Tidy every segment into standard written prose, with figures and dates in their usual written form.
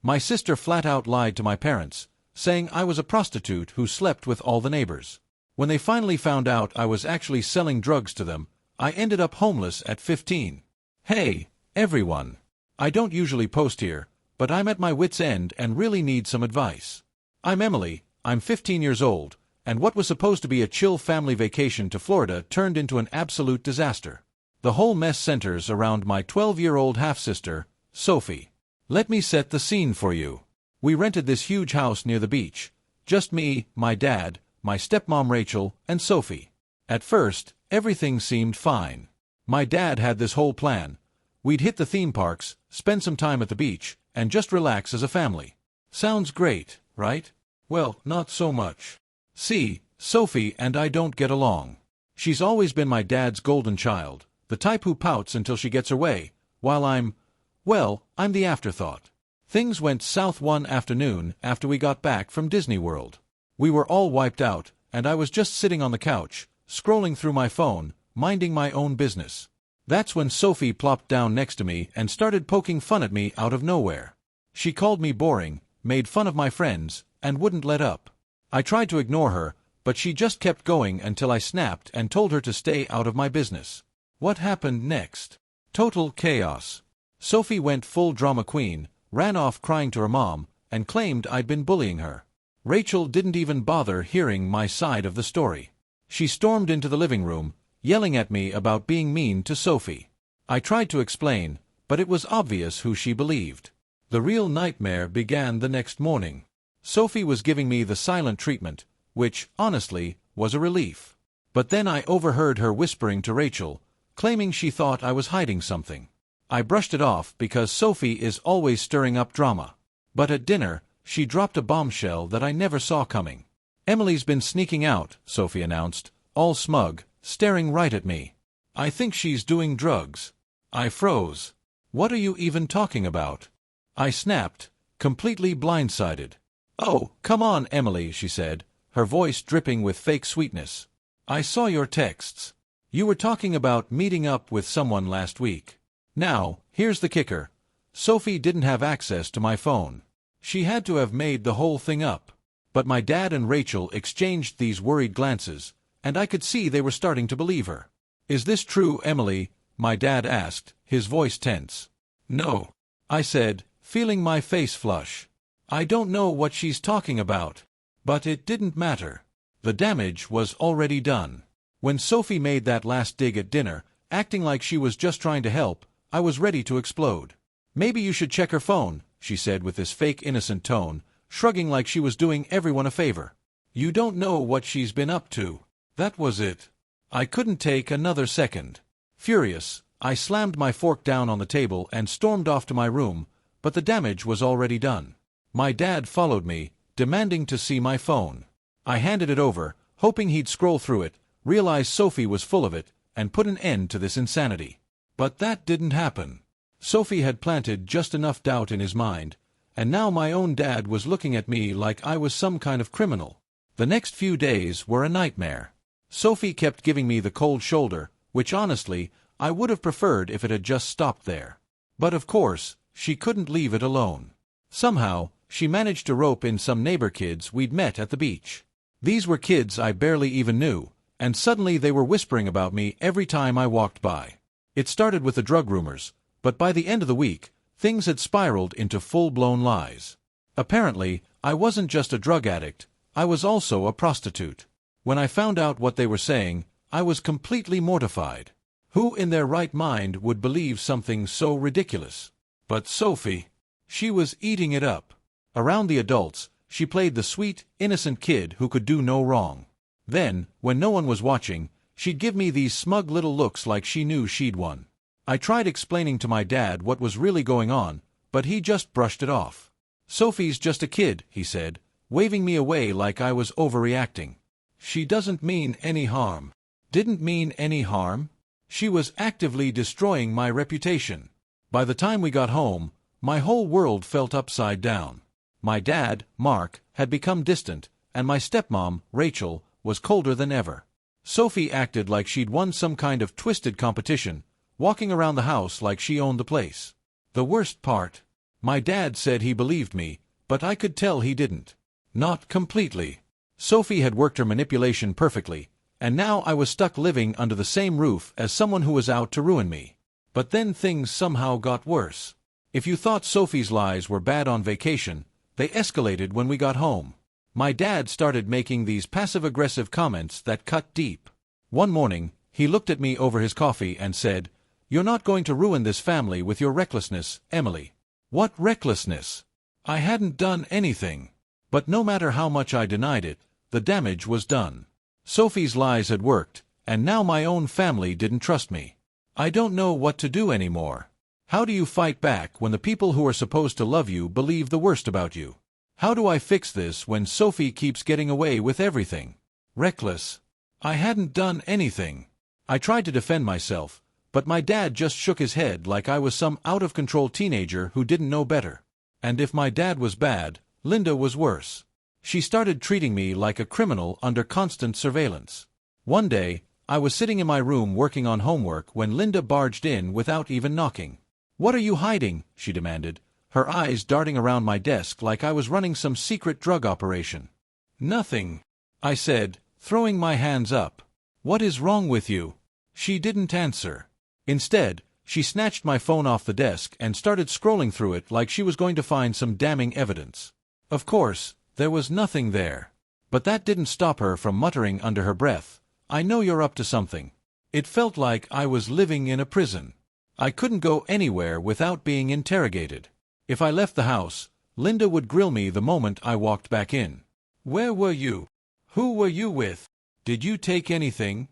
My sister flat out lied to my parents, saying I was a prostitute who slept with all the neighbors. When they finally found out I was actually selling drugs to them, I ended up homeless at 15. Hey, everyone. I don't usually post here, but I'm at my wit's end and really need some advice. I'm Emily, I'm 15 years old, and what was supposed to be a chill family vacation to Florida turned into an absolute disaster. The whole mess centers around my 12-year-old half-sister, Sophie. Let me set the scene for you. We rented this huge house near the beach. Just me, my dad, my stepmom Rachel, and Sophie. At first, everything seemed fine. My dad had this whole plan. We'd hit the theme parks, spend some time at the beach, and just relax as a family. Sounds great, right? Well, not so much. See, Sophie and I don't get along. She's always been my dad's golden child, the type who pouts until she gets her way, while I'm the afterthought. Things went south one afternoon after we got back from Disney World. We were all wiped out, and I was just sitting on the couch, scrolling through my phone, minding my own business. That's when Sophie plopped down next to me and started poking fun at me out of nowhere. She called me boring, made fun of my friends, and wouldn't let up. I tried to ignore her, but she just kept going until I snapped and told her to stay out of my business. What happened next? Total chaos. Sophie went full drama queen, ran off crying to her mom, and claimed I'd been bullying her. Rachel didn't even bother hearing my side of the story. She stormed into the living room, yelling at me about being mean to Sophie. I tried to explain, but it was obvious who she believed. The real nightmare began the next morning. Sophie was giving me the silent treatment, which, honestly, was a relief. But then I overheard her whispering to Rachel, claiming she thought I was hiding something. I brushed it off because Sophie is always stirring up drama. But at dinner, she dropped a bombshell that I never saw coming. Emily's been sneaking out, Sophie announced, all smug, staring right at me. I think she's doing drugs. I froze. What are you even talking about? I snapped, completely blindsided. Oh, come on, Emily, she said, her voice dripping with fake sweetness. I saw your texts. You were talking about meeting up with someone last week. Now, here's the kicker. Sophie didn't have access to my phone. She had to have made the whole thing up. But my dad and Rachel exchanged these worried glances, and I could see they were starting to believe her. Is this true, Emily? My dad asked, his voice tense. No, I said, feeling my face flush. I don't know what she's talking about. But it didn't matter. The damage was already done. When Sophie made that last dig at dinner, acting like she was just trying to help, I was ready to explode. Maybe you should check her phone, she said with this fake innocent tone, shrugging like she was doing everyone a favor. You don't know what she's been up to. That was it. I couldn't take another second. Furious, I slammed my fork down on the table and stormed off to my room, but the damage was already done. My dad followed me, demanding to see my phone. I handed it over, hoping he'd scroll through it, realize Sophie was full of it, and put an end to this insanity. But that didn't happen. Sophie had planted just enough doubt in his mind, and now my own dad was looking at me like I was some kind of criminal. The next few days were a nightmare. Sophie kept giving me the cold shoulder, which honestly, I would have preferred if it had just stopped there. But of course, she couldn't leave it alone. Somehow, she managed to rope in some neighbor kids we'd met at the beach. These were kids I barely even knew, and suddenly they were whispering about me every time I walked by. It started with the drug rumors, but by the end of the week, things had spiraled into full-blown lies. Apparently, I wasn't just a drug addict, I was also a prostitute. When I found out what they were saying, I was completely mortified. Who in their right mind would believe something so ridiculous? But Sophie, she was eating it up. Around the adults, she played the sweet, innocent kid who could do no wrong. Then, when no one was watching, she'd give me these smug little looks like she knew she'd won. I tried explaining to my dad what was really going on, but he just brushed it off. Sophie's just a kid, he said, waving me away like I was overreacting. She doesn't mean any harm. Didn't mean any harm? She was actively destroying my reputation. By the time we got home, my whole world felt upside down. My dad, Mark, had become distant, and my stepmom, Rachel, was colder than ever. Sophie acted like she'd won some kind of twisted competition, walking around the house like she owned the place. The worst part? My dad said he believed me, but I could tell he didn't. Not completely. Sophie had worked her manipulation perfectly, and now I was stuck living under the same roof as someone who was out to ruin me. But then things somehow got worse. If you thought Sophie's lies were bad on vacation, they escalated when we got home. My dad started making these passive-aggressive comments that cut deep. One morning, he looked at me over his coffee and said, "You're not going to ruin this family with your recklessness, Emily." What recklessness? I hadn't done anything. But no matter how much I denied it, the damage was done. Sophie's lies had worked, and now my own family didn't trust me. I don't know what to do anymore. How do you fight back when the people who are supposed to love you believe the worst about you? How do I fix this when Sophie keeps getting away with everything? Reckless. I hadn't done anything. I tried to defend myself, but my dad just shook his head like I was some out-of-control teenager who didn't know better. And if my dad was bad, Linda was worse. She started treating me like a criminal under constant surveillance. One day, I was sitting in my room working on homework when Linda barged in without even knocking. "What are you hiding?" she demanded, her eyes darting around my desk like I was running some secret drug operation. "Nothing," I said, throwing my hands up. "What is wrong with you?" She didn't answer. Instead, she snatched my phone off the desk and started scrolling through it like she was going to find some damning evidence. Of course, there was nothing there. But that didn't stop her from muttering under her breath, "I know you're up to something." It felt like I was living in a prison. I couldn't go anywhere without being interrogated. If I left the house, Linda would grill me the moment I walked back in. "Where were you? Who were you with? Did you take anything?"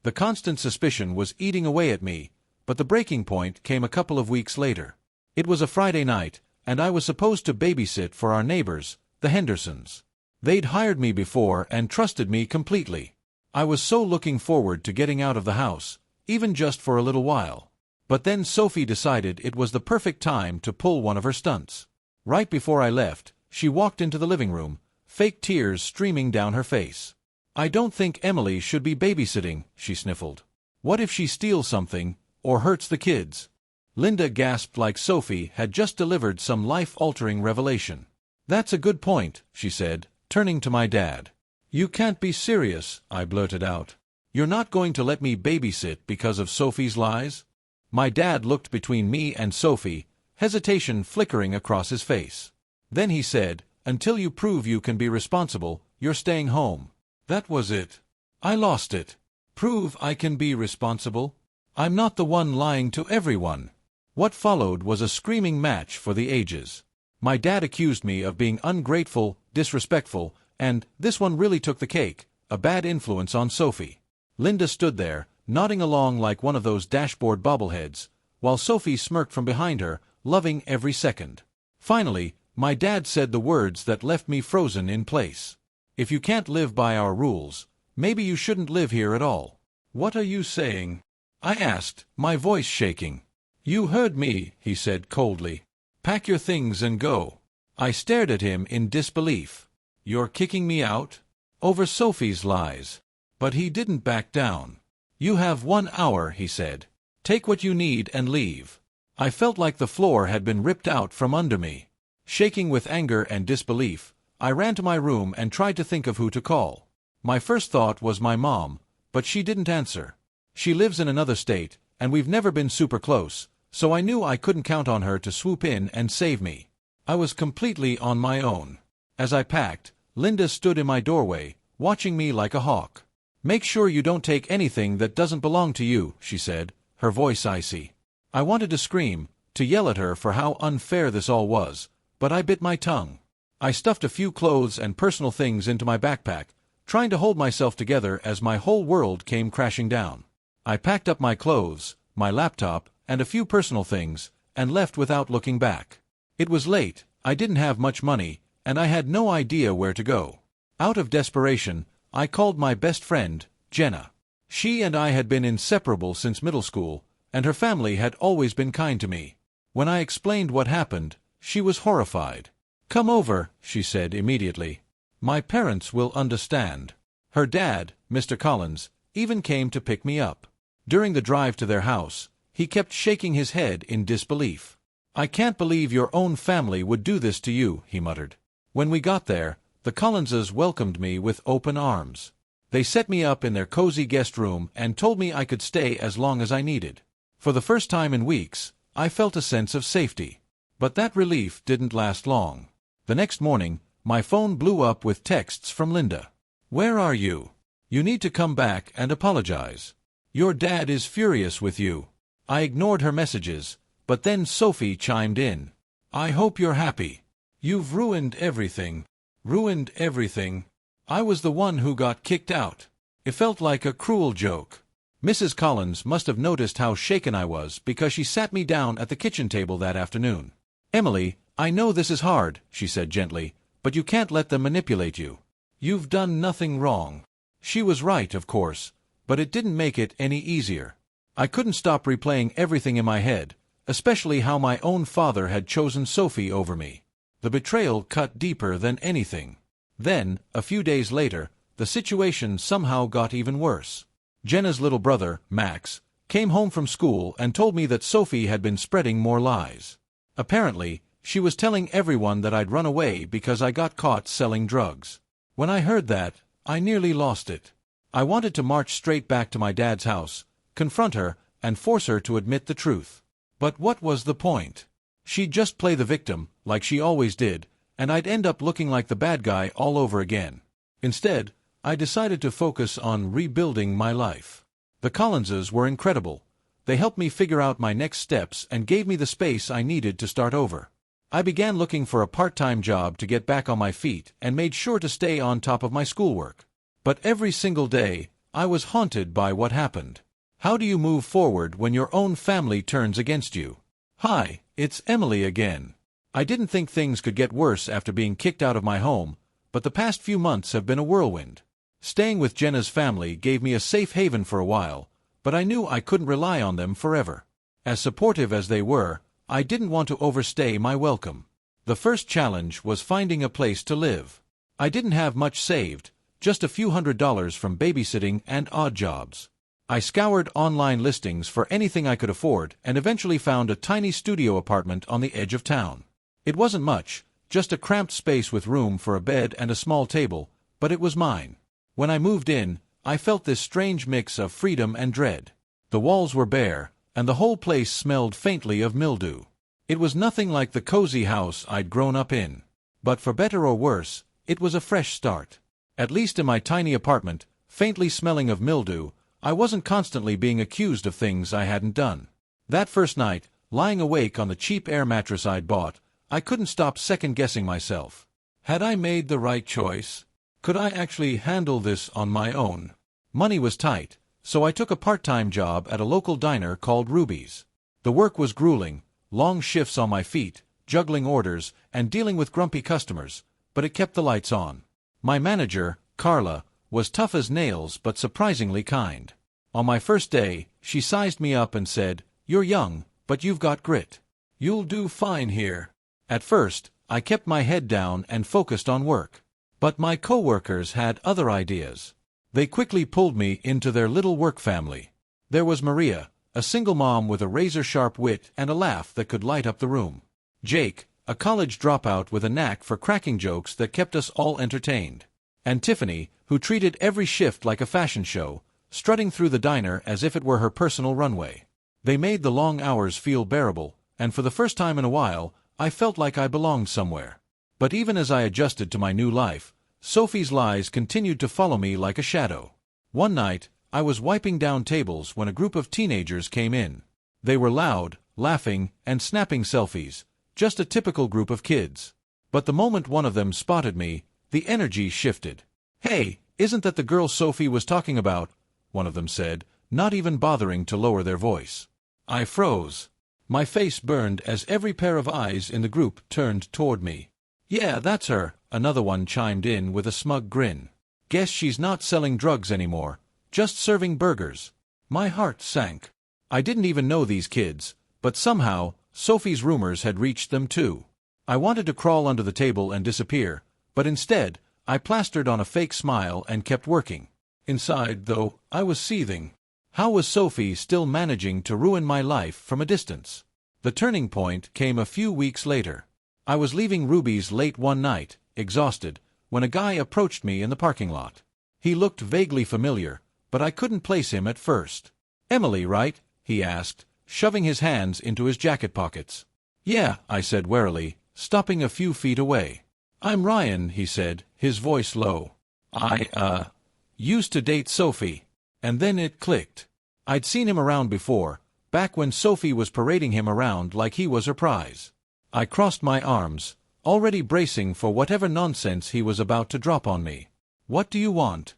The constant suspicion was eating away at me, but the breaking point came a couple of weeks later. It was a Friday night, and I was supposed to babysit for our neighbors, the Hendersons. They'd hired me before and trusted me completely. I was so looking forward to getting out of the house, even just for a little while. But then Sophie decided it was the perfect time to pull one of her stunts. Right before I left, she walked into the living room, fake tears streaming down her face. "I don't think Emily should be babysitting," she sniffled. "What if she steals something, or hurts the kids?" Linda gasped like Sophie had just delivered some life-altering revelation. "That's a good point," she said, turning to my dad. "You can't be serious," I blurted out. "You're not going to let me babysit because of Sophie's lies?" My dad looked between me and Sophie, hesitation flickering across his face. Then he said, "Until you prove you can be responsible, you're staying home." That was it. I lost it. Prove I can be responsible? I'm not the one lying to everyone. What followed was a screaming match for the ages. My dad accused me of being ungrateful, disrespectful, and, this one really took the cake, a bad influence on Sophie. Linda stood there, nodding along like one of those dashboard bobbleheads, while Sophie smirked from behind her, loving every second. Finally, my dad said the words that left me frozen in place. "If you can't live by our rules, maybe you shouldn't live here at all." "What are you saying?" I asked, my voice shaking. "You heard me," he said coldly. "Pack your things and go." I stared at him in disbelief. "You're kicking me out?" "Over Sophie's lies." But he didn't back down. "You have 1 hour," he said. "Take what you need and leave." I felt like the floor had been ripped out from under me. Shaking with anger and disbelief, I ran to my room and tried to think of who to call. My first thought was my mom, but she didn't answer. She lives in another state, and we've never been super close, so I knew I couldn't count on her to swoop in and save me. I was completely on my own. As I packed, Linda stood in my doorway, watching me like a hawk. "Make sure you don't take anything that doesn't belong to you," she said, her voice icy. I wanted to scream, to yell at her for how unfair this all was, but I bit my tongue. I stuffed a few clothes and personal things into my backpack, trying to hold myself together as my whole world came crashing down. I packed up my clothes, my laptop, and a few personal things, and left without looking back. It was late, I didn't have much money, and I had no idea where to go. Out of desperation, I called my best friend, Jenna. She and I had been inseparable since middle school, and her family had always been kind to me. When I explained what happened, she was horrified. "Come over," she said immediately. "My parents will understand." Her dad, Mr. Collins, even came to pick me up. During the drive to their house, he kept shaking his head in disbelief. "I can't believe your own family would do this to you," he muttered. When we got there, the Collinses welcomed me with open arms. They set me up in their cozy guest room and told me I could stay as long as I needed. For the first time in weeks, I felt a sense of safety. But that relief didn't last long. The next morning, my phone blew up with texts from Linda. "Where are you? You need to come back and apologize. Your dad is furious with you." I ignored her messages, but then Sophie chimed in. "I hope you're happy. You've ruined everything. Ruined everything. I was the one who got kicked out." It felt like a cruel joke. Mrs. Collins must have noticed how shaken I was because she sat me down at the kitchen table that afternoon. "Emily, I know this is hard," she said gently, "but you can't let them manipulate you. You've done nothing wrong." She was right, of course, but it didn't make it any easier. I couldn't stop replaying everything in my head, especially how my own father had chosen Sophie over me. The betrayal cut deeper than anything. Then, a few days later, the situation somehow got even worse. Jenna's little brother, Max, came home from school and told me that Sophie had been spreading more lies. Apparently, she was telling everyone that I'd run away because I got caught selling drugs. When I heard that, I nearly lost it. I wanted to march straight back to my dad's house, confront her, and force her to admit the truth. But what was the point? She'd just play the victim, like she always did, and I'd end up looking like the bad guy all over again. Instead, I decided to focus on rebuilding my life. The Collinses were incredible. They helped me figure out my next steps and gave me the space I needed to start over. I began looking for a part-time job to get back on my feet and made sure to stay on top of my schoolwork. But every single day, I was haunted by what happened. How do you move forward when your own family turns against you? Hi, it's Emily again. I didn't think things could get worse after being kicked out of my home, but the past few months have been a whirlwind. Staying with Jenna's family gave me a safe haven for a while, but I knew I couldn't rely on them forever. As supportive as they were, I didn't want to overstay my welcome. The first challenge was finding a place to live. I didn't have much saved, just a few $100s from babysitting and odd jobs. I scoured online listings for anything I could afford and eventually found a tiny studio apartment on the edge of town. It wasn't much, just a cramped space with room for a bed and a small table, but it was mine. When I moved in, I felt this strange mix of freedom and dread. The walls were bare, and the whole place smelled faintly of mildew. It was nothing like the cozy house I'd grown up in. But for better or worse, it was a fresh start. At least in my tiny apartment, faintly smelling of mildew, I wasn't constantly being accused of things I hadn't done. That first night, lying awake on the cheap air mattress I'd bought, I couldn't stop second-guessing myself. Had I made the right choice? Could I actually handle this on my own? Money was tight, so I took a part-time job at a local diner called Ruby's. The work was grueling, long shifts on my feet, juggling orders, and dealing with grumpy customers, but it kept the lights on. My manager, Carla, was tough as nails but surprisingly kind. On my first day, she sized me up and said, "You're young, but you've got grit. You'll do fine here." At first, I kept my head down and focused on work. But my coworkers had other ideas. They quickly pulled me into their little work family. There was Maria, a single mom with a razor-sharp wit and a laugh that could light up the room. Jake, a college dropout with a knack for cracking jokes that kept us all entertained. And Tiffany, who treated every shift like a fashion show, strutting through the diner as if it were her personal runway. They made the long hours feel bearable, and for the first time in a while, I felt like I belonged somewhere. But even as I adjusted to my new life, Sophie's lies continued to follow me like a shadow. One night, I was wiping down tables when a group of teenagers came in. They were loud, laughing, and snapping selfies, just a typical group of kids. But the moment one of them spotted me, the energy shifted. "Hey, isn't that the girl Sophie was talking about?" one of them said, not even bothering to lower their voice. I froze. My face burned as every pair of eyes in the group turned toward me. "Yeah, that's her," another one chimed in with a smug grin. "Guess she's not selling drugs anymore, just serving burgers." My heart sank. I didn't even know these kids, but somehow, Sophie's rumors had reached them too. I wanted to crawl under the table and disappear, but instead, I plastered on a fake smile and kept working. Inside, though, I was seething. How was Sophie still managing to ruin my life from a distance? The turning point came a few weeks later. I was leaving Ruby's late one night, exhausted, when a guy approached me in the parking lot. He looked vaguely familiar, but I couldn't place him at first. "Emily, right?" he asked, shoving his hands into his jacket pockets. "Yeah," I said warily, stopping a few feet away. "I'm Ryan," he said, his voice low. "I used to date Sophie." And then it clicked. I'd seen him around before, back when Sophie was parading him around like he was her prize. I crossed my arms, already bracing for whatever nonsense he was about to drop on me. "What do you want?"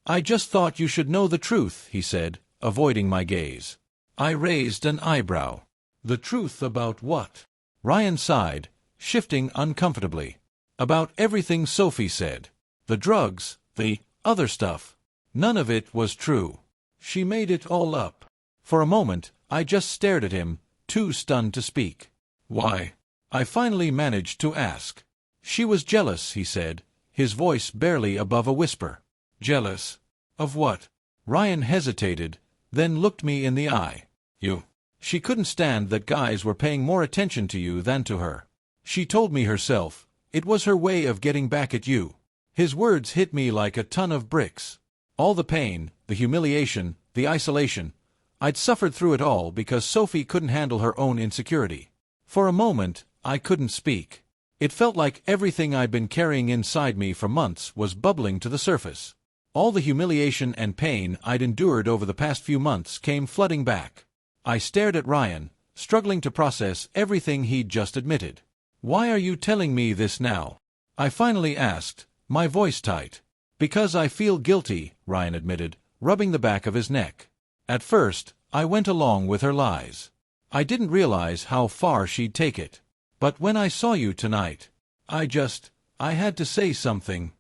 "I just thought you should know the truth," he said, avoiding my gaze. I raised an eyebrow. "The truth about what?" Ryan sighed, shifting uncomfortably. "About everything Sophie said. The drugs, the other stuff. None of it was true. She made it all up." For a moment, I just stared at him, too stunned to speak. "Why?" I finally managed to ask. "She was jealous," he said, his voice barely above a whisper. "Jealous? Of what?" Ryan hesitated, then looked me in the eye. "You." "She couldn't stand that guys were paying more attention to you than to her. She told me herself. It was her way of getting back at you." His words hit me like a ton of bricks. All the pain, the humiliation, the isolation. I'd suffered through it all because Sophie couldn't handle her own insecurity. For a moment, I couldn't speak. It felt like everything I'd been carrying inside me for months was bubbling to the surface. All the humiliation and pain I'd endured over the past few months came flooding back. I stared at Ryan, struggling to process everything he'd just admitted. "Why are you telling me this now?" I finally asked, my voice tight. "Because I feel guilty," Ryan admitted, rubbing the back of his neck. "At first, I went along with her lies. I didn't realize how far she'd take it. But when I saw you tonight, I had to say something.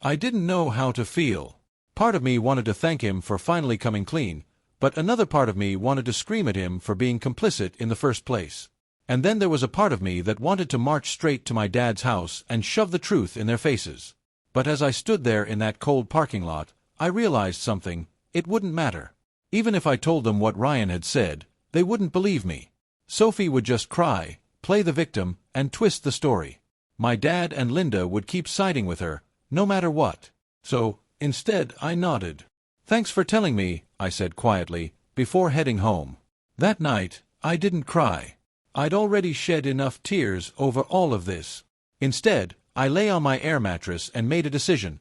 I didn't know how to feel." Part of me wanted to thank him for finally coming clean, but another part of me wanted to scream at him for being complicit in the first place. And then there was a part of me that wanted to march straight to my dad's house and shove the truth in their faces. But as I stood there in that cold parking lot, I realized something. It wouldn't matter. Even if I told them what Ryan had said, they wouldn't believe me. Sophie would just cry, play the victim, and twist the story. My dad and Linda would keep siding with her, no matter what. So, instead, I nodded. "Thanks for telling me," I said quietly, before heading home. That night, I didn't cry. I'd already shed enough tears over all of this. Instead, I lay on my air mattress and made a decision.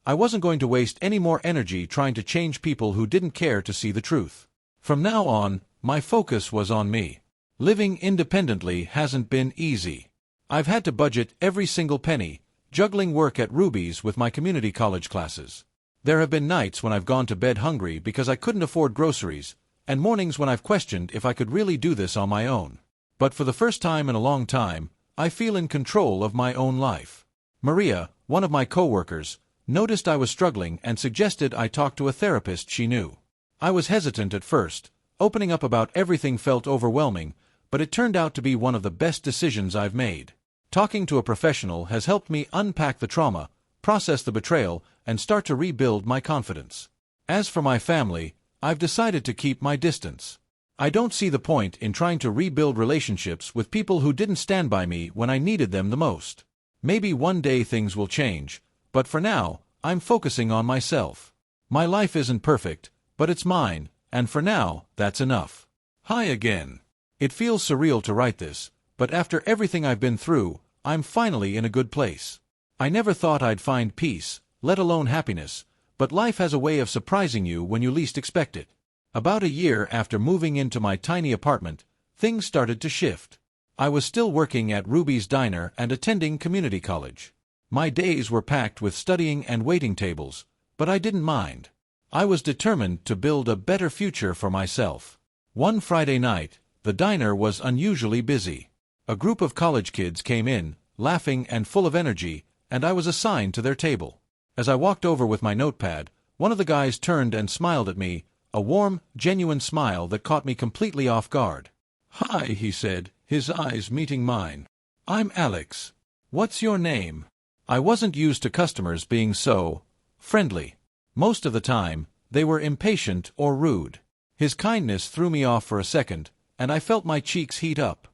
I wasn't going to waste any more energy trying to change people who didn't care to see the truth. From now on, my focus was on me. Living independently hasn't been easy. I've had to budget every single penny, juggling work at Ruby's with my community college classes. There have been nights when I've gone to bed hungry because I couldn't afford groceries, and mornings when I've questioned if I could really do this on my own. But for the first time in a long time, I feel in control of my own life. Maria, one of my coworkers, noticed I was struggling and suggested I talk to a therapist she knew. I was hesitant at first. Opening up about everything felt overwhelming, but it turned out to be one of the best decisions I've made. Talking to a professional has helped me unpack the trauma, process the betrayal, and start to rebuild my confidence. As for my family, I've decided to keep my distance. I don't see the point in trying to rebuild relationships with people who didn't stand by me when I needed them the most. Maybe one day things will change, but for now, I'm focusing on myself. My life isn't perfect, but it's mine, and for now, that's enough. Hi again. It feels surreal to write this, but after everything I've been through, I'm finally in a good place. I never thought I'd find peace, let alone happiness, but life has a way of surprising you when you least expect it. About a year after moving into my tiny apartment, things started to shift. I was still working at Ruby's Diner and attending community college. My days were packed with studying and waiting tables, but I didn't mind. I was determined to build a better future for myself. One Friday night, the diner was unusually busy. A group of college kids came in, laughing and full of energy, and I was assigned to their table. As I walked over with my notepad, one of the guys turned and smiled at me, a warm, genuine smile that caught me completely off guard. "Hi," he said, his eyes meeting mine. "I'm Alex. What's your name?" I wasn't used to customers being so friendly. Most of the time, they were impatient or rude. His kindness threw me off for a second, and I felt my cheeks heat up.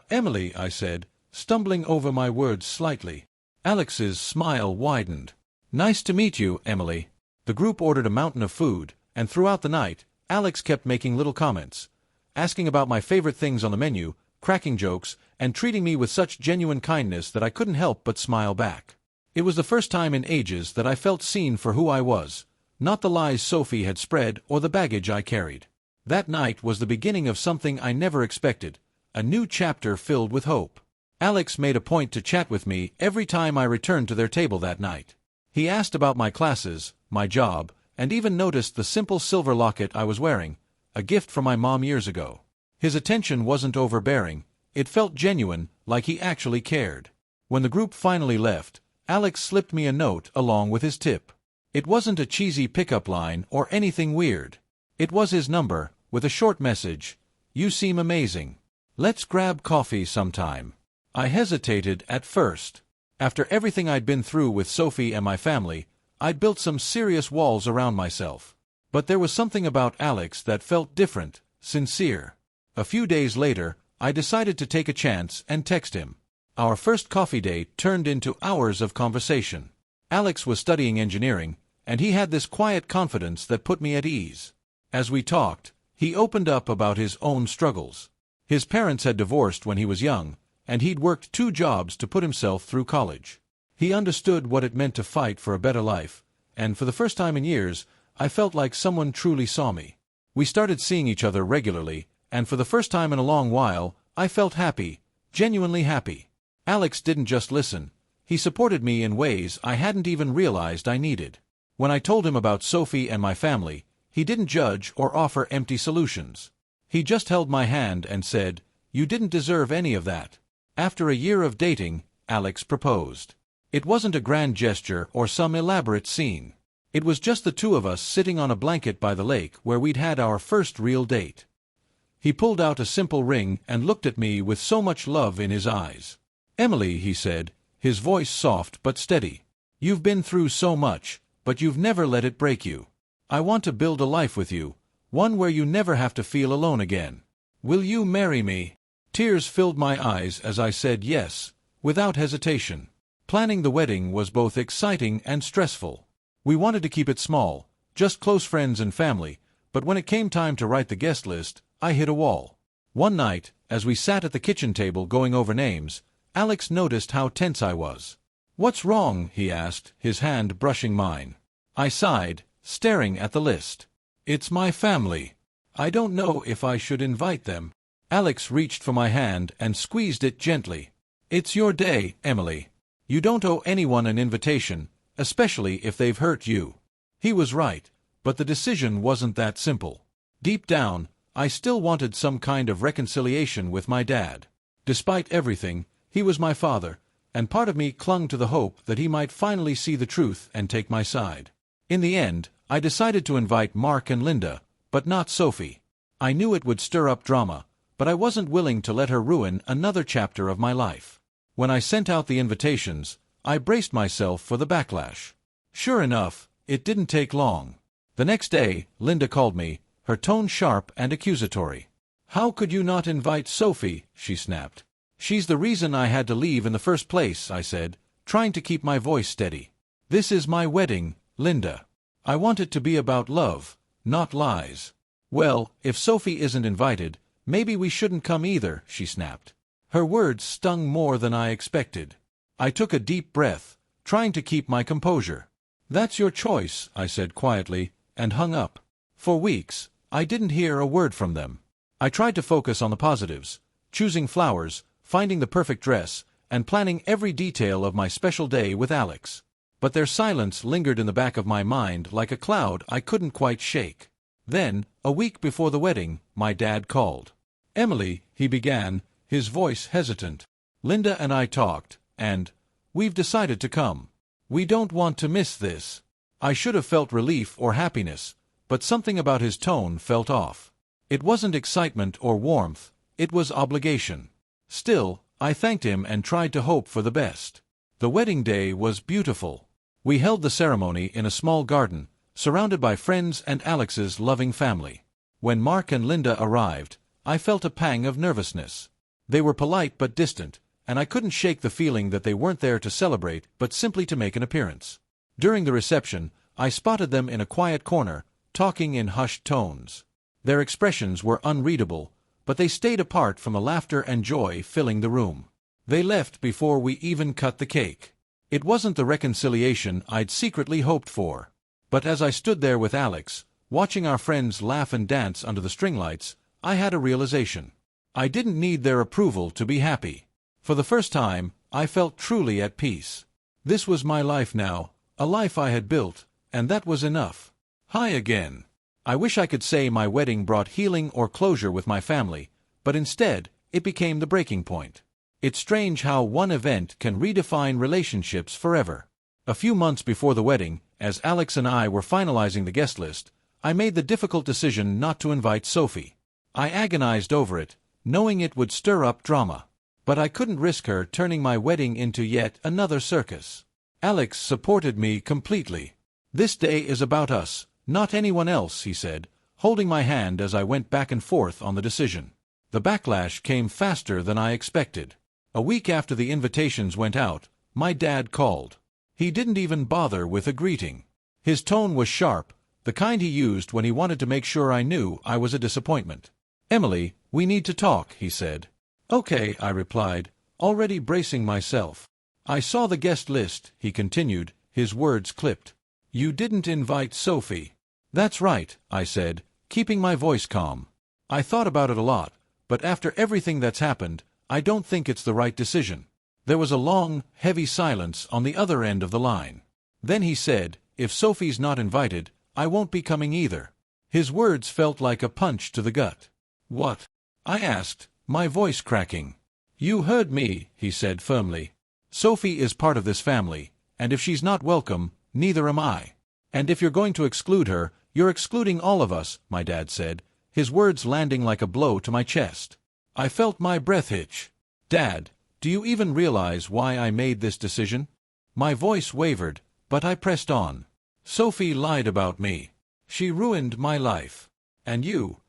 Emily, I said, stumbling over my words slightly. Alex's smile widened. Nice to meet you, Emily. The group ordered a mountain of food, and throughout the night, Alex kept making little comments, asking about my favorite things on the menu, cracking jokes, and treating me with such genuine kindness that I couldn't help but smile back. It was the first time in ages that I felt seen for who I was, not the lies Sophie had spread or the baggage I carried. That night was the beginning of something I never expected, a new chapter filled with hope. Alex made a point to chat with me every time I returned to their table that night. He asked about my classes, my job, and even noticed the simple silver locket I was wearing, a gift from my mom years ago. His attention wasn't overbearing, it felt genuine, like he actually cared. When the group finally left, Alex slipped me a note along with his tip. It wasn't a cheesy pickup line or anything weird. It was his number, with a short message. You seem amazing. Let's grab coffee sometime. I hesitated at first. After everything I'd been through with Sophie and my family, I'd built some serious walls around myself. But there was something about Alex that felt different, sincere. A few days later, I decided to take a chance and text him. Our first coffee date turned into hours of conversation. Alex was studying engineering, and he had this quiet confidence that put me at ease. As we talked, he opened up about his own struggles. His parents had divorced when he was young, and he'd worked 2 jobs to put himself through college. He understood what it meant to fight for a better life, and for the first time in years, I felt like someone truly saw me. We started seeing each other regularly, and for the first time in a long while, I felt happy, genuinely happy. Alex didn't just listen. He supported me in ways I hadn't even realized I needed. When I told him about Sophie and my family, he didn't judge or offer empty solutions. He just held my hand and said, "You didn't deserve any of that." After a year of dating, Alex proposed. It wasn't a grand gesture or some elaborate scene. It was just the 2 of us sitting on a blanket by the lake where we'd had our first real date. He pulled out a simple ring and looked at me with so much love in his eyes. "Emily," he said, his voice soft but steady, "you've been through so much, but you've never let it break you. I want to build a life with you, one where you never have to feel alone again. Will you marry me?" Tears filled my eyes as I said yes, without hesitation. Planning the wedding was both exciting and stressful. We wanted to keep it small, just close friends and family, but when it came time to write the guest list, I hit a wall. One night, as we sat at the kitchen table going over names, Alex noticed how tense I was. "What's wrong?" he asked, his hand brushing mine. I sighed, staring at the list. "It's my family. I don't know if I should invite them." Alex reached for my hand and squeezed it gently. "It's your day, Emily. You don't owe anyone an invitation, especially if they've hurt you." He was right, but the decision wasn't that simple. Deep down, I still wanted some kind of reconciliation with my dad. Despite everything, he was my father, and part of me clung to the hope that he might finally see the truth and take my side. In the end, I decided to invite Mark and Linda, but not Sophie. I knew it would stir up drama, but I wasn't willing to let her ruin another chapter of my life. When I sent out the invitations, I braced myself for the backlash. Sure enough, it didn't take long. The next day, Linda called me, her tone sharp and accusatory. "How could you not invite Sophie?" she snapped. "She's the reason I had to leave in the first place," I said, trying to keep my voice steady. "This is my wedding, Linda. I want it to be about love, not lies." "Well, if Sophie isn't invited, maybe we shouldn't come either," she snapped. Her words stung more than I expected. I took a deep breath, trying to keep my composure. "That's your choice," I said quietly, and hung up. For weeks, I didn't hear a word from them. I tried to focus on the positives, choosing flowers, finding the perfect dress, and planning every detail of my special day with Alex. But their silence lingered in the back of my mind like a cloud I couldn't quite shake. Then, a week before the wedding, my dad called. "Emily," he began, his voice hesitant. "Linda and I talked, and we've decided to come. We don't want to miss this." I should have felt relief or happiness, but something about his tone felt off. It wasn't excitement or warmth, it was obligation. Still, I thanked him and tried to hope for the best. The wedding day was beautiful. We held the ceremony in a small garden, surrounded by friends and Alex's loving family. When Mark and Linda arrived, I felt a pang of nervousness. They were polite but distant, and I couldn't shake the feeling that they weren't there to celebrate but simply to make an appearance. During the reception, I spotted them in a quiet corner, talking in hushed tones. Their expressions were unreadable, but they stayed apart from the laughter and joy filling the room. They left before we even cut the cake. It wasn't the reconciliation I'd secretly hoped for. But as I stood there with Alex, watching our friends laugh and dance under the string lights, I had a realization. I didn't need their approval to be happy. For the first time, I felt truly at peace. This was my life now, a life I had built, and that was enough. Hi again. I wish I could say my wedding brought healing or closure with my family, but instead, it became the breaking point. It's strange how one event can redefine relationships forever. A few months before the wedding, as Alex and I were finalizing the guest list, I made the difficult decision not to invite Sophie. I agonized over it, knowing it would stir up drama. But I couldn't risk her turning my wedding into yet another circus. Alex supported me completely. "This day is about us, not anyone else," he said, holding my hand as I went back and forth on the decision. The backlash came faster than I expected. A week after the invitations went out, my dad called. He didn't even bother with a greeting. His tone was sharp, the kind he used when he wanted to make sure I knew I was a disappointment. "Emily, we need to talk," he said. "Okay," I replied, already bracing myself. "I saw the guest list," he continued, his words clipped. "You didn't invite Sophie." "That's right," I said, keeping my voice calm. "I thought about it a lot, but after everything that's happened, I don't think it's the right decision." There was a long, heavy silence on the other end of the line. Then he said, "If Sophie's not invited, I won't be coming either." His words felt like a punch to the gut. "What?" I asked, my voice cracking. "You heard me," he said firmly. "Sophie is part of this family, and if she's not welcome, neither am I. And if you're going to exclude her, you're excluding all of us," my dad said, his words landing like a blow to my chest. I felt my breath hitch. "Dad, do you even realize why I made this decision?" My voice wavered, but I pressed on. "Sophie lied about me. She ruined my life. And you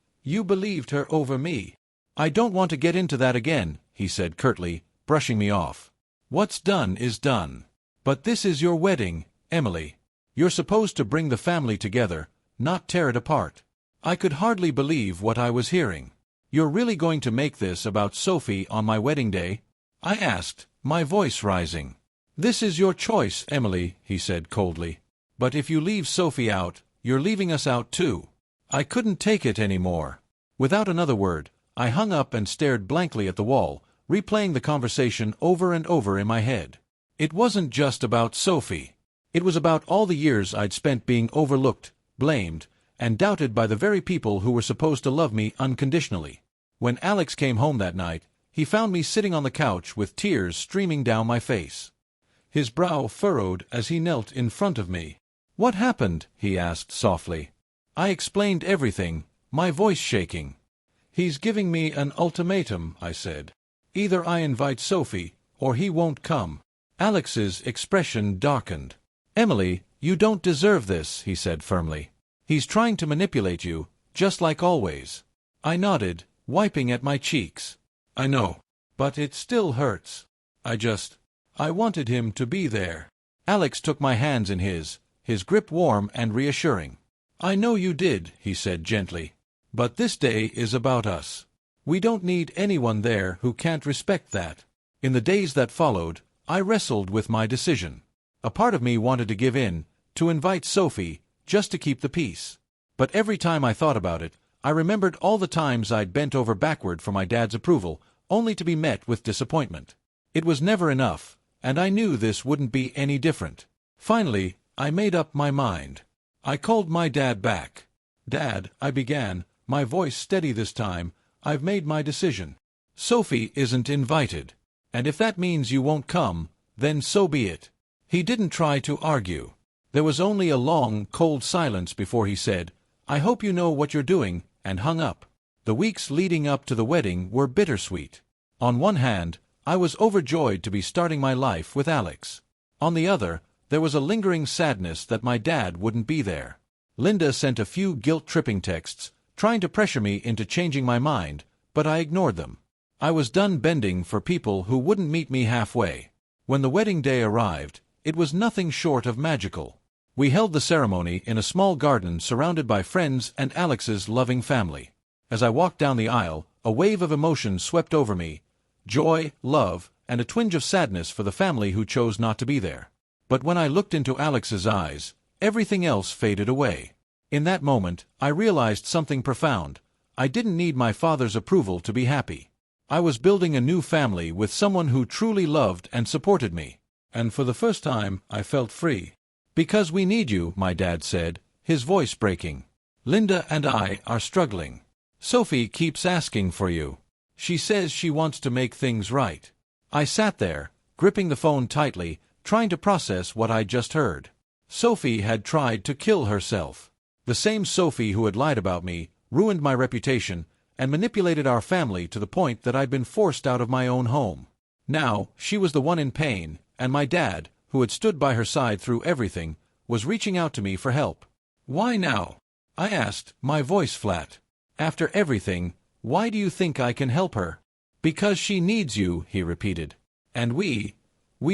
believed her over me." "I don't want to get into that again," he said curtly, brushing me off. "What's done is done. But this is your wedding, Emily. You're supposed to bring the family together, not tear it apart." I could hardly believe what I was hearing. "You're really going to make this about Sophie on my wedding day?" I asked, my voice rising. "This is your choice, Emily," he said coldly. "But if you leave Sophie out, you're leaving us out too." I couldn't take it anymore. Without another word, I hung up and stared blankly at the wall, replaying the conversation over and over in my head. It wasn't just about Sophie. It was about all the years I'd spent being overlooked, blamed, and doubted by the very people who were supposed to love me unconditionally. When Alex came home that night, he found me sitting on the couch with tears streaming down my face. His brow furrowed as he knelt in front of me. "What happened?" he asked softly. I explained everything, my voice shaking. "He's giving me an ultimatum," I said. "Either I invite Sophie, or he won't come." Alex's expression darkened. "Emily, you don't deserve this," he said firmly. "He's trying to manipulate you, just like always." I nodded, wiping at my cheeks. "I know. But it still hurts. I wanted him to be there." Alex took my hands in his grip warm and reassuring. "I know you did," he said gently. "But this day is about us. We don't need anyone there who can't respect that." In the days that followed, I wrestled with my decision. A part of me wanted to give in, to invite Sophie, just to keep the peace. But every time I thought about it, I remembered all the times I'd bent over backward for my dad's approval, only to be met with disappointment. It was never enough, and I knew this wouldn't be any different. Finally, I made up my mind. I called my dad back. "Dad," I began, my voice steady this time, "I've made my decision. Sophie isn't invited. And if that means you won't come, then so be it." He didn't try to argue. There was only a long, cold silence before he said, "I hope you know what you're doing," and hung up. The weeks leading up to the wedding were bittersweet. On one hand, I was overjoyed to be starting my life with Alex. On the other, there was a lingering sadness that my dad wouldn't be there. Linda sent a few guilt-tripping texts, trying to pressure me into changing my mind, but I ignored them. I was done bending for people who wouldn't meet me halfway. When the wedding day arrived, it was nothing short of magical. We held the ceremony in a small garden surrounded by friends and Alex's loving family. As I walked down the aisle, a wave of emotion swept over me: joy, love, and a twinge of sadness for the family who chose not to be there. But when I looked into Alex's eyes, everything else faded away. In that moment, I realized something profound. I didn't need my father's approval to be happy. I was building a new family with someone who truly loved and supported me. And for the first time, I felt free. "Because we need you," my dad said, his voice breaking. "Linda and I are struggling. Sophie keeps asking for you. She says she wants to make things right." I sat there, gripping the phone tightly, trying to process what I'd just heard. Sophie had tried to kill herself. The same Sophie who had lied about me, ruined my reputation, and manipulated our family to the point that I'd been forced out of my own home. Now, she was the one in pain, and my dad, who had stood by her side through everything, was reaching out to me for help. "Why now?" I asked, my voice flat. "After everything, why do you think I can help her?" "Because she needs you," he repeated. "And we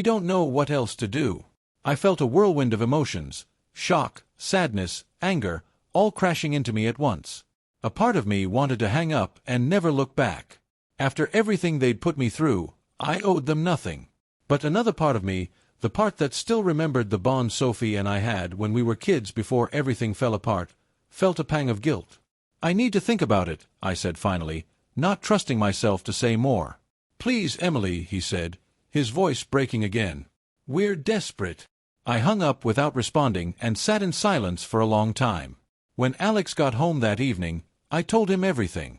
don't know what else to do." I felt a whirlwind of emotions: shock, sadness, anger, all crashing into me at once. A part of me wanted to hang up and never look back. After everything they'd put me through, I owed them nothing. But another part of me, the part that still remembered the bond Sophie and I had when we were kids before everything fell apart, felt a pang of guilt. "I need to think about it," I said finally, not trusting myself to say more. "Please, Emily," he said, his voice breaking again. "We're desperate." I hung up without responding and sat in silence for a long time. When Alex got home that evening, I told him everything.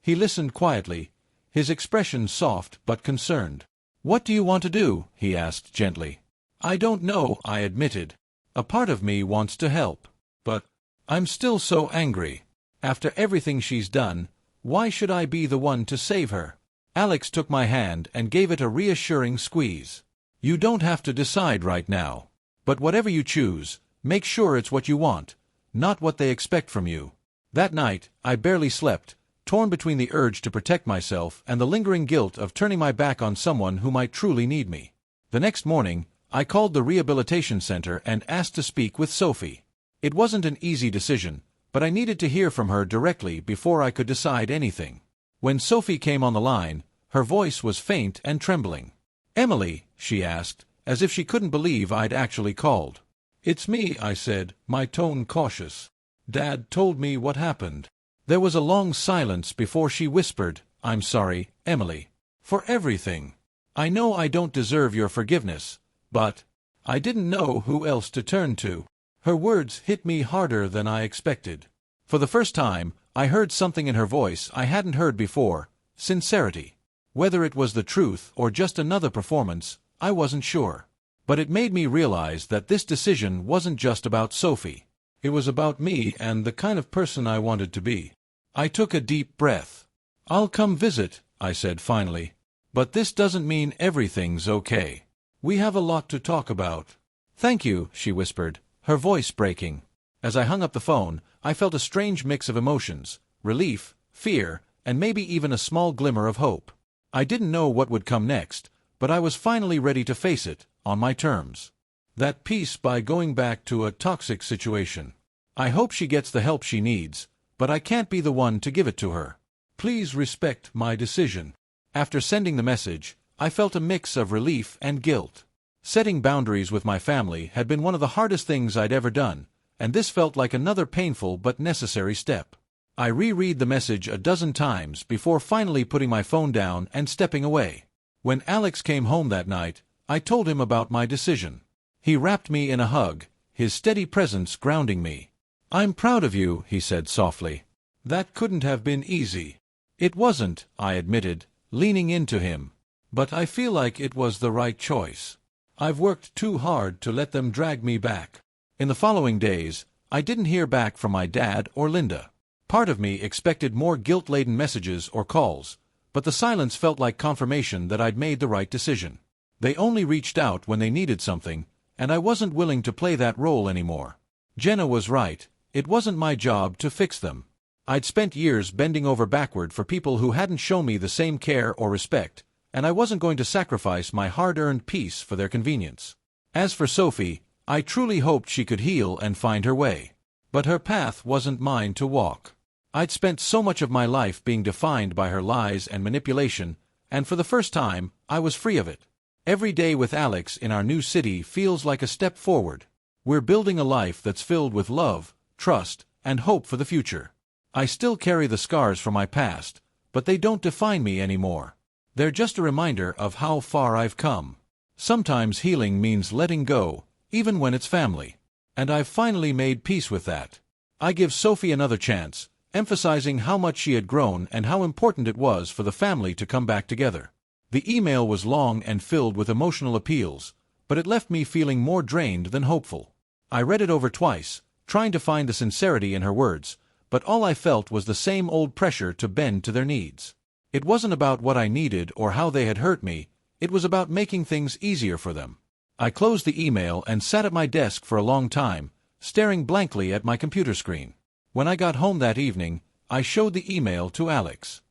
He listened quietly, his expression soft but concerned. "What do you want to do?" he asked gently. "I don't know," I admitted. "A part of me wants to help. But I'm still so angry. After everything she's done, why should I be the one to save her?" Alex took my hand and gave it a reassuring squeeze. "You don't have to decide right now. But whatever you choose, make sure it's what you want, not what they expect from you." That night, I barely slept, torn between the urge to protect myself and the lingering guilt of turning my back on someone who might truly need me. The next morning, I called the rehabilitation center and asked to speak with Sophie. It wasn't an easy decision, but I needed to hear from her directly before I could decide anything. When Sophie came on the line, her voice was faint and trembling. "Emily," she asked, as if she couldn't believe I'd actually called. "It's me," I said, my tone cautious. "Dad told me what happened." There was a long silence before she whispered, "I'm sorry, Emily, for everything. I know I don't deserve your forgiveness, but I didn't know who else to turn to." Her words hit me harder than I expected. For the first time, I heard something in her voice I hadn't heard before: sincerity. Whether it was the truth or just another performance, I wasn't sure. But it made me realize that this decision wasn't just about Sophie. It was about me and the kind of person I wanted to be. I took a deep breath. "I'll come visit," I said finally. "But this doesn't mean everything's okay. We have a lot to talk about." "Thank you," she whispered, her voice breaking. As I hung up the phone, I felt a strange mix of emotions: relief, fear, and maybe even a small glimmer of hope. I didn't know what would come next, but I was finally ready to face it, on my terms. That peace by going back to a toxic situation. I hope she gets the help she needs, but I can't be the one to give it to her. Please respect my decision. After sending the message, I felt a mix of relief and guilt. Setting boundaries with my family had been one of the hardest things I'd ever done, and this felt like another painful but necessary step. I reread the message a dozen times before finally putting my phone down and stepping away. When Alex came home that night, I told him about my decision. He wrapped me in a hug, his steady presence grounding me. "I'm proud of you," he said softly. "That couldn't have been easy." "It wasn't," I admitted, leaning into him. "But I feel like it was the right choice. I've worked too hard to let them drag me back." In the following days, I didn't hear back from my dad or Linda. Part of me expected more guilt-laden messages or calls, but the silence felt like confirmation that I'd made the right decision. They only reached out when they needed something, and I wasn't willing to play that role anymore. Jenna was right. It wasn't my job to fix them. I'd spent years bending over backward for people who hadn't shown me the same care or respect, and I wasn't going to sacrifice my hard-earned peace for their convenience. As for Sophie, I truly hoped she could heal and find her way. But her path wasn't mine to walk. I'd spent so much of my life being defined by her lies and manipulation, and for the first time, I was free of it. Every day with Alex in our new city feels like a step forward. We're building a life that's filled with love, trust, and hope for the future. I still carry the scars from my past, but they don't define me anymore. They're just a reminder of how far I've come. Sometimes healing means letting go, even when it's family. And I've finally made peace with that. I give Sophie another chance, emphasizing how much she had grown and how important it was for the family to come back together. The email was long and filled with emotional appeals, but it left me feeling more drained than hopeful. I read it over twice, trying to find the sincerity in her words, but all I felt was the same old pressure to bend to their needs. It wasn't about what I needed or how they had hurt me, it was about making things easier for them. I closed the email and sat at my desk for a long time, staring blankly at my computer screen. When I got home that evening, I showed the email to Alex.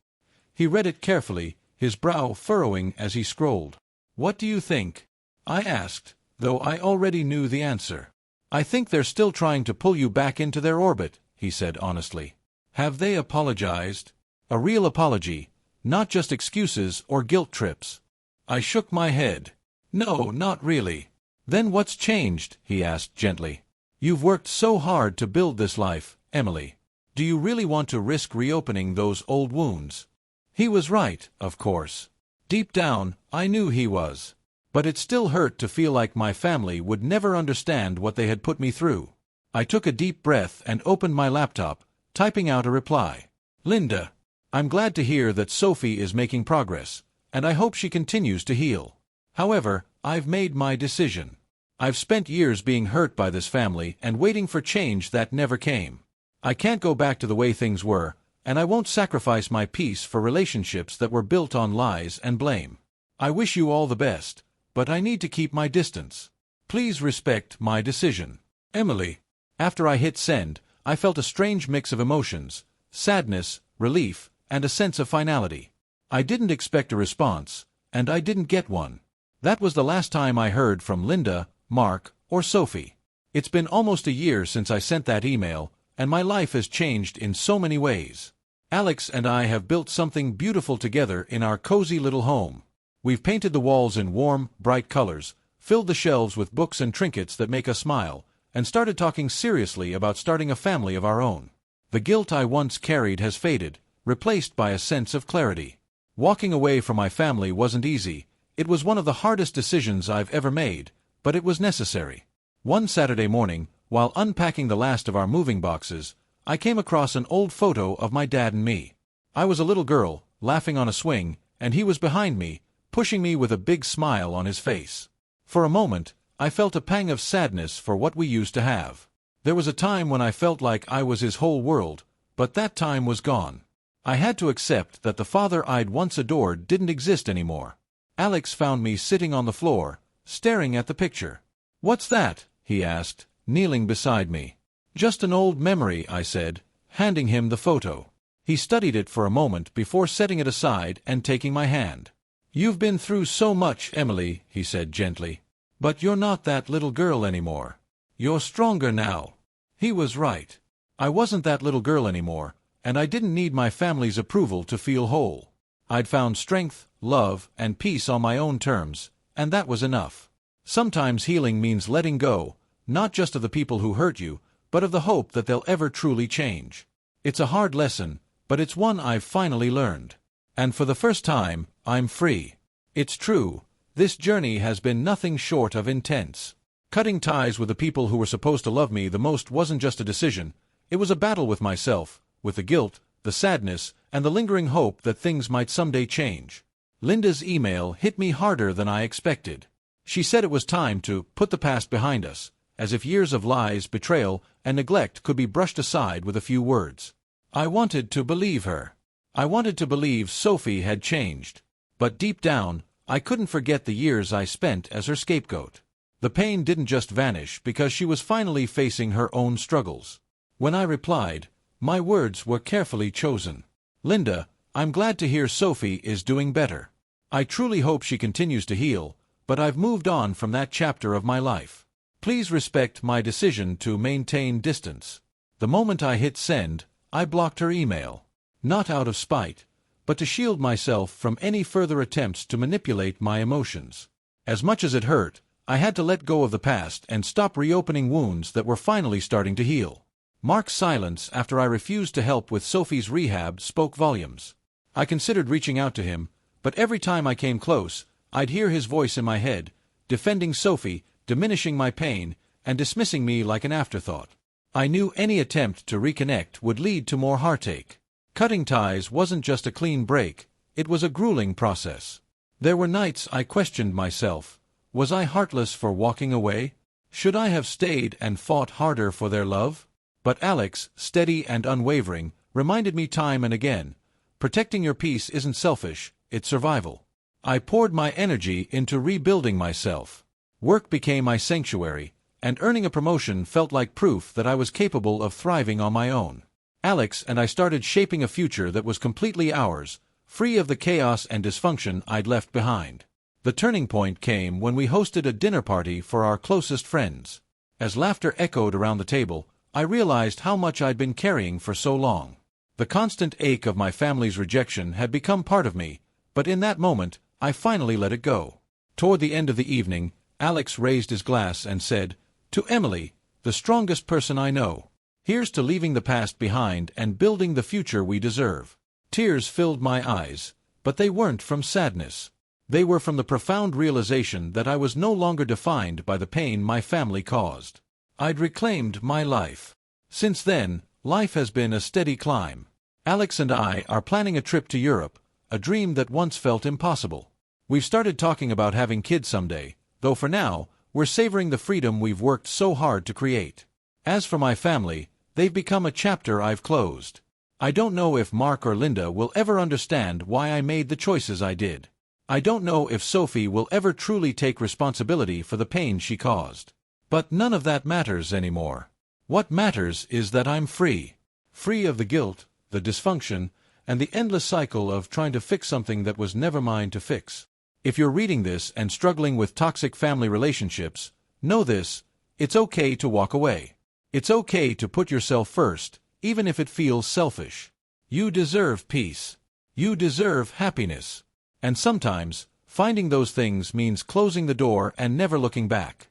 He read it carefully, his brow furrowing as he scrolled. "What do you think?" I asked, though I already knew the answer. "I think they're still trying to pull you back into their orbit," he said honestly. "Have they apologized? A real apology, not just excuses or guilt trips?" I shook my head. "No, not really." "Then what's changed?" he asked gently. "You've worked so hard to build this life, Emily. Do you really want to risk reopening those old wounds?" He was right, of course. Deep down, I knew he was. But it still hurt to feel like my family would never understand what they had put me through. I took a deep breath and opened my laptop, typing out a reply. "Linda, I'm glad to hear that Sophie is making progress, and I hope she continues to heal. However, I've made my decision. I've spent years being hurt by this family and waiting for change that never came. I can't go back to the way things were, and I won't sacrifice my peace for relationships that were built on lies and blame. I wish you all the best, but I need to keep my distance. Please respect my decision. Emily." After I hit send, I felt a strange mix of emotions, sadness, relief, and a sense of finality. I didn't expect a response, and I didn't get one. That was the last time I heard from Linda, Mark, or Sophie. It's been almost a year since I sent that email, and my life has changed in so many ways. Alex and I have built something beautiful together in our cozy little home. We've painted the walls in warm, bright colors, filled the shelves with books and trinkets that make us smile, and started talking seriously about starting a family of our own. The guilt I once carried has faded, replaced by a sense of clarity. Walking away from my family wasn't easy. It was one of the hardest decisions I've ever made, but it was necessary. One Saturday morning, while unpacking the last of our moving boxes, I came across an old photo of my dad and me. I was a little girl, laughing on a swing, and he was behind me, pushing me with a big smile on his face. For a moment, I felt a pang of sadness for what we used to have. There was a time when I felt like I was his whole world, but that time was gone. I had to accept that the father I'd once adored didn't exist anymore. Alex found me sitting on the floor, staring at the picture. "What's that?" he asked, kneeling beside me. "Just an old memory," I said, handing him the photo. He studied it for a moment before setting it aside and taking my hand. "You've been through so much, Emily," he said gently. "But you're not that little girl anymore. You're stronger now." He was right. I wasn't that little girl anymore, and I didn't need my family's approval to feel whole. I'd found strength, love, and peace on my own terms, and that was enough. Sometimes healing means letting go, not just of the people who hurt you, but of the hope that they'll ever truly change. It's a hard lesson, but it's one I've finally learned. And for the first time, I'm free. It's true, this journey has been nothing short of intense. Cutting ties with the people who were supposed to love me the most wasn't just a decision, it was a battle with myself, with the guilt, the sadness, and the lingering hope that things might someday change. Linda's email hit me harder than I expected. She said it was time to put the past behind us, as if years of lies, betrayal, and neglect could be brushed aside with a few words. I wanted to believe her. I wanted to believe Sophie had changed. But deep down, I couldn't forget the years I spent as her scapegoat. The pain didn't just vanish because she was finally facing her own struggles. When I replied, My words were carefully chosen. Linda, I'm glad to hear Sophie is doing better. I truly hope she continues to heal, but I've moved on from that chapter of my life. Please respect my decision to maintain distance. The moment I hit send, I blocked her email. Not out of spite, but to shield myself from any further attempts to manipulate my emotions. As much as it hurt, I had to let go of the past and stop reopening wounds that were finally starting to heal. Mark's silence after I refused to help with Sophie's rehab spoke volumes. I considered reaching out to him, but every time I came close, I'd hear his voice in my head, defending Sophie, diminishing my pain, and dismissing me like an afterthought. I knew any attempt to reconnect would lead to more heartache. Cutting ties wasn't just a clean break, it was a grueling process. There were nights I questioned myself. Was I heartless for walking away? Should I have stayed and fought harder for their love? But Alex, steady and unwavering, reminded me time and again, protecting your peace isn't selfish, it's survival. I poured my energy into rebuilding myself. Work became my sanctuary, and earning a promotion felt like proof that I was capable of thriving on my own. Alex and I started shaping a future that was completely ours, free of the chaos and dysfunction I'd left behind. The turning point came when we hosted a dinner party for our closest friends. As laughter echoed around the table, I realized how much I'd been carrying for so long. The constant ache of my family's rejection had become part of me, but in that moment, I finally let it go. Toward the end of the evening, Alex raised his glass and said, "To Emily, the strongest person I know. Here's to leaving the past behind and building the future we deserve." Tears filled my eyes, but they weren't from sadness. They were from the profound realization that I was no longer defined by the pain my family caused. I'd reclaimed my life. Since then, life has been a steady climb. Alex and I are planning a trip to Europe, a dream that once felt impossible. We've started talking about having kids someday, though for now, we're savoring the freedom we've worked so hard to create. As for my family, they've become a chapter I've closed. I don't know if Mark or Linda will ever understand why I made the choices I did. I don't know if Sophie will ever truly take responsibility for the pain she caused. But none of that matters anymore. What matters is that I'm free. Free of the guilt, the dysfunction, and the endless cycle of trying to fix something that was never mine to fix. If you're reading this and struggling with toxic family relationships, know this: it's okay to walk away. It's okay to put yourself first, even if it feels selfish. You deserve peace. You deserve happiness. And sometimes, finding those things means closing the door and never looking back.